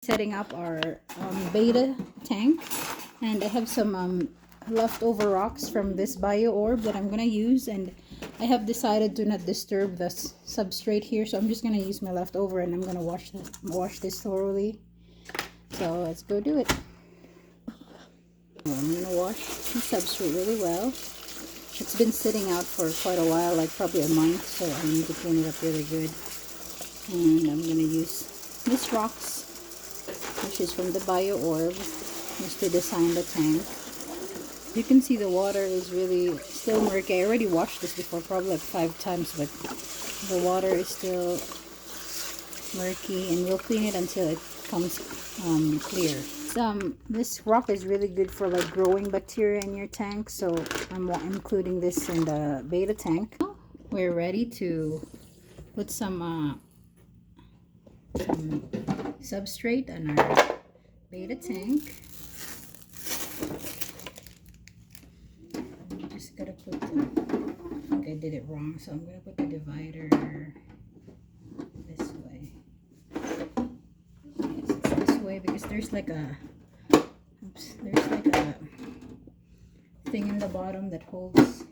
Setting up our beta tank, and I have some leftover rocks from this bio orb that I'm gonna use, and I have decided to not disturb the substrate here, so I'm just gonna use my leftover, and I'm gonna wash this thoroughly. So let's go do it. I'm gonna wash the substrate really well. It's been sitting out for quite a while, like probably a month, so I need to clean it up really good. And I'm gonna use these rocks, which is from the bio orb, just to design the tank. You can see the water is really still murky. I already washed this before, probably like 5 times, but the water is still murky, and we'll clean it until it comes clear. This rock is really good for like growing bacteria in your tank, so I'm including this in the beta tank. We're ready to put some substrate on our beta tank. I'm just gonna put I think I did it wrong, so I'm gonna put the divider this way. Yes, it's this way because there's like a thing in the bottom that holds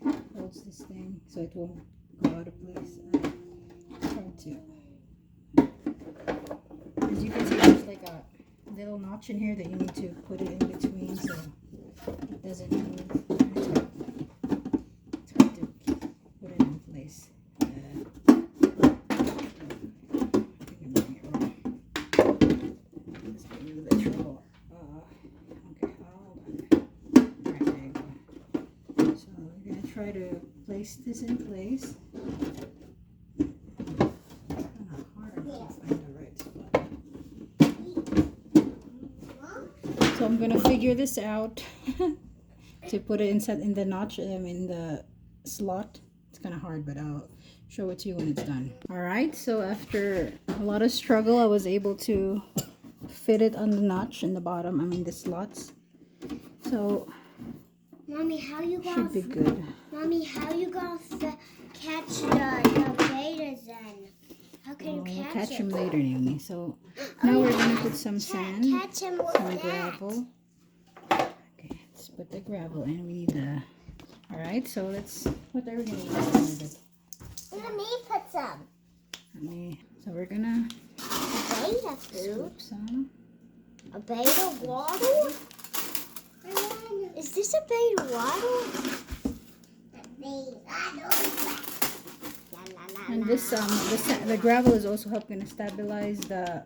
this thing, so it won't go out of place. Hard to. As you can see, there's like a little notch in here that you need to put it in between so it doesn't move. It's hard to put it in place. I think I'm doing it wrong. Let's get rid of the trouble. Okay, hold on. Alright, there you go. So we're going to try to place this in place. So I'm gonna figure this out to put it inside in the notch, in the slot. It's kind of hard, but I'll show it to you when it's done. All right, so after a lot of struggle, I was able to fit it on the notch in the bottom. I mean the slots. So Mommy, how you gonna should be good. Mommy, how you gonna catch the betas then? How can you We'll catch them it? later, Naomi. So now we're gonna put some sand, Catch him with some that. gravel. Okay, let's put the gravel in. We need the. All right, so let's. What are we gonna use? Let me put some. So we're gonna Beta food. scoop some. A beta waddle? Is this a beta waddle? And this the gravel is also helping to stabilize the.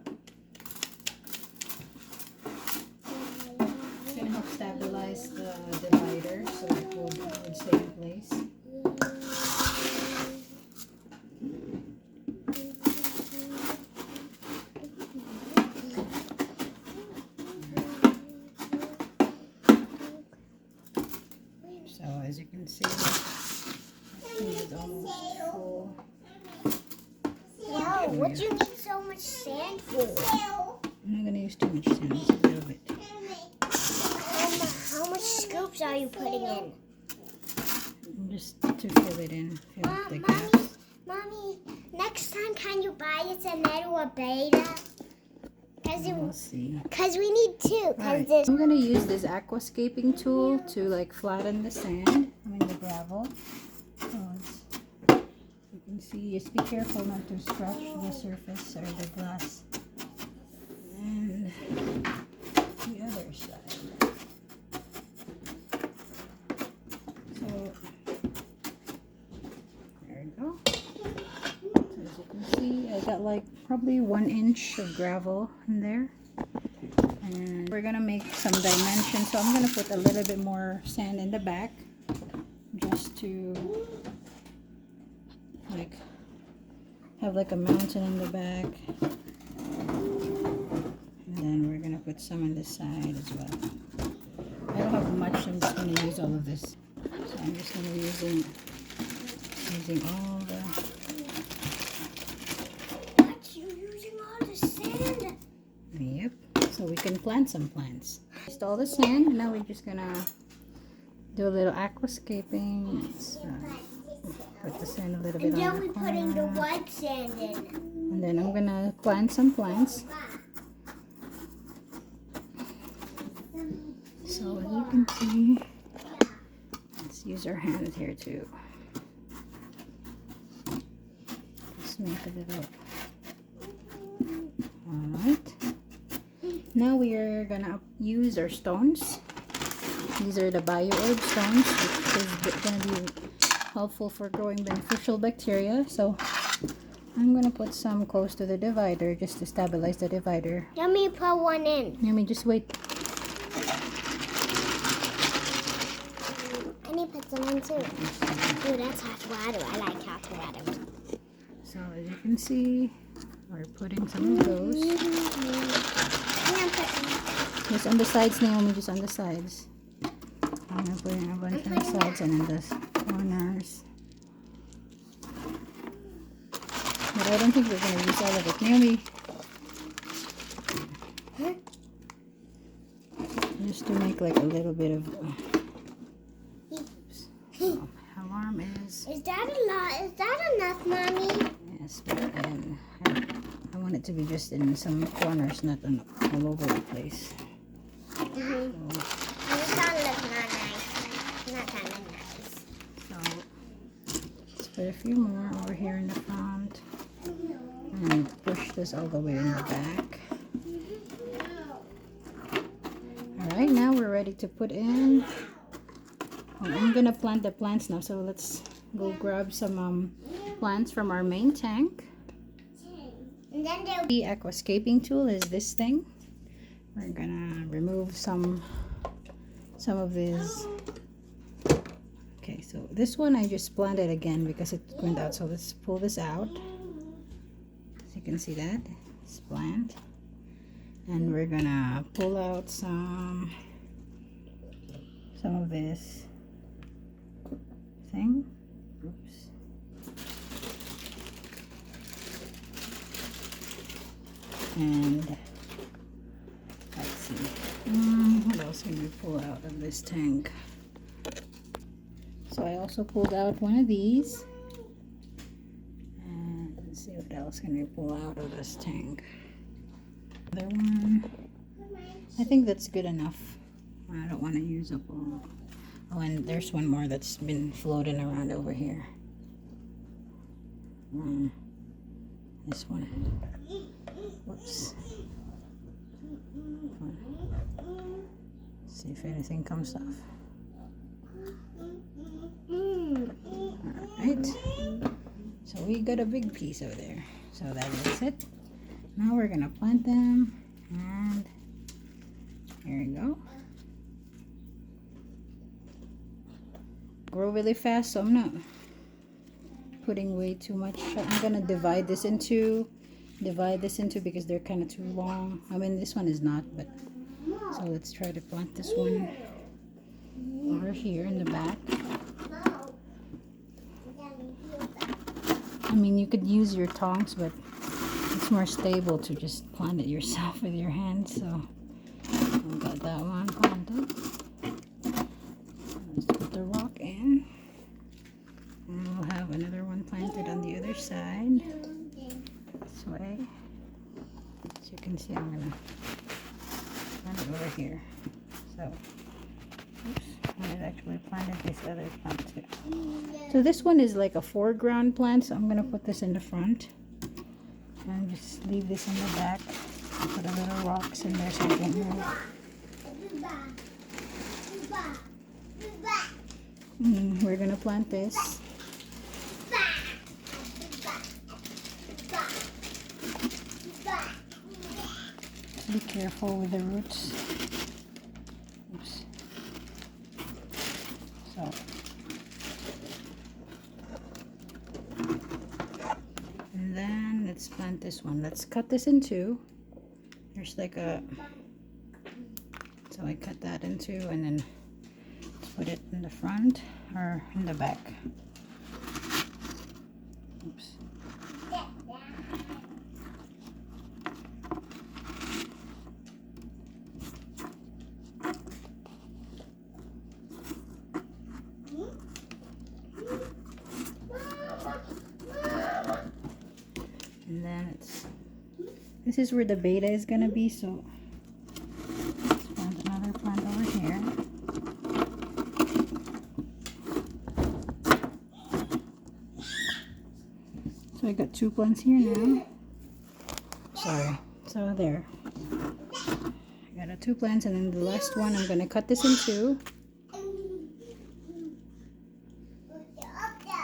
It's gonna help stabilize the divider so it would stay in place. So as you can see, it's almost full. No, what do you need so much sand for? I'm not gonna use too much sand, just a little bit. How much scoops are you putting in? Just to fill it in, fill up the gaps. Mommy, next time can you buy us a metal or beta? We'll see. Cause we need two. Right. I'm gonna use this aquascaping tool to like flatten the sand. I mean the gravel. So you can see. Just be careful not to scratch the surface or the glass. And the other side. So there we go. So as you can see, I got like probably 1 inch of gravel in there. And we're gonna make some dimensions, so I'm gonna put a little bit more sand in the back just to like have like a mountain in the back. And then we're gonna put some on this side as well. I don't have much, I'm just gonna use all of this. So I'm just gonna be using all the. Yep, so we can plant some plants. Just all the sand. Now we're just gonna do a little aquascaping. Let's, put the sand a little bit on the corner. And then we're putting the white sand in. And then I'm gonna plant some plants. So as you can see, let's use our hand here too. Just make a little. Alright. Now we are gonna use our stones. These are the bioherb stones, which is gonna be helpful for growing beneficial bacteria. So I'm gonna put some close to the divider just to stabilize the divider. Let me put one in. Let me just wait. I need to put some in too. Ooh, that's hot water. I like hot water. So as you can see, we're putting some of those. Just on the sides, Naomi, just on the sides. I'm gonna put in a bunch on the sides and in the corners. But I don't think we're gonna use all of it. Naomi. Just to make like a little bit of. Oops. So, alarm is. Is that a lot? Is that enough, Mommy? Yes, but I want it to be just in some corners, not all over the place. Mm-hmm. This one looks not nice. Not kind of nice. So let's put a few more over here in the front. And push this all the way in the back. Alright, now we're ready to put in. Oh, I'm gonna plant the plants now, so let's go grab some plants from our main tank. And then there. The aquascaping tool is this thing. We're gonna remove some of this. Okay, so this one I just planted again because it went out. So let's pull this out. As you can see that it's plant, and we're gonna pull out some of this thing. Oops. And let's see, what else can we pull out of this tank? So I also pulled out one of these, and let's see what else can we pull out of this tank. Other one, I think that's good enough. I don't want to use up all. Oh, and there's one more that's been floating around over here. This one. Whoops. See if anything comes off. Alright. So we got a big piece over there. So that is it. Now we're gonna plant them, and here we go. Grow really fast, so I'm not putting way too much. I'm gonna divide this into because they're kind of too long. I mean, this one is not, but so let's try to plant this one over here in the back. I mean, you could use your tongs, but it's more stable to just plant it yourself with your hands. So I got that one planted. Let's put the rock in, and we'll have another one planted on the other side. This way. As you can see, I'm gonna plant it over here. So, oops, I had actually planted this other plant too. So this one is like a foreground plant, so I'm gonna put this in the front and just leave this in the back. Put a little rocks in there so it won't move. We're gonna plant this. Be careful with the roots. Oops. So. And then let's plant this one. Let's cut this in two. There's like a. So I cut that in two, and then put it in the front or in the back. Oops. And then this is where the beta is gonna be, so let's plant another plant over here. I got 2 plants here now. Sorry. So there. I got 2 plants, and then the last one I'm gonna cut this in 2.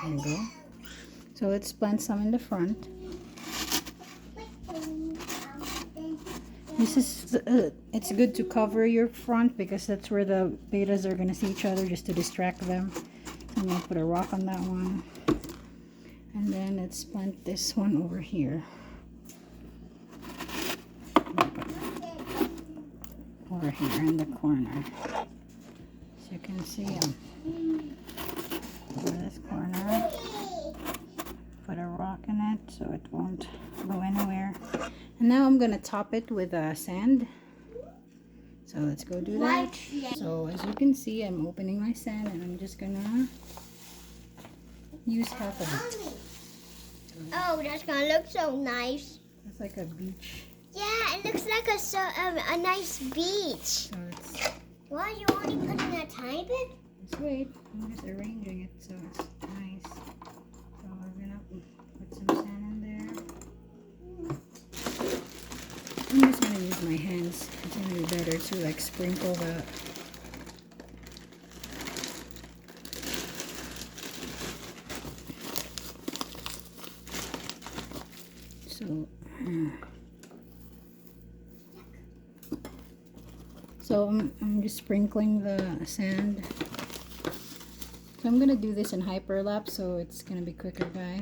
There you go. So let's plant some in the front. This is it's good to cover your front because that's where the bettas are gonna see each other, just to distract them. So I'm gonna put a rock on that one, and then let's plant this one over here. Over here in the corner. So you can see over this corner. Put a rock in it so it won't go anywhere. And now I'm gonna top it with sand. So let's go do that. So as you can see, I'm opening my sand, and I'm just gonna use half of it. Oh, that's gonna look so nice. It's like a beach. Yeah, it looks like a nice beach. So it's, Why are you only putting a tiny bit? let's wait. I'm just arranging it so it's nice. So we're gonna put some sand in there. I'm just gonna use my hands. It's gonna be better to like sprinkle the. So I'm just sprinkling the sand. So I'm gonna do this in hyperlapse, so it's gonna be quicker, guys.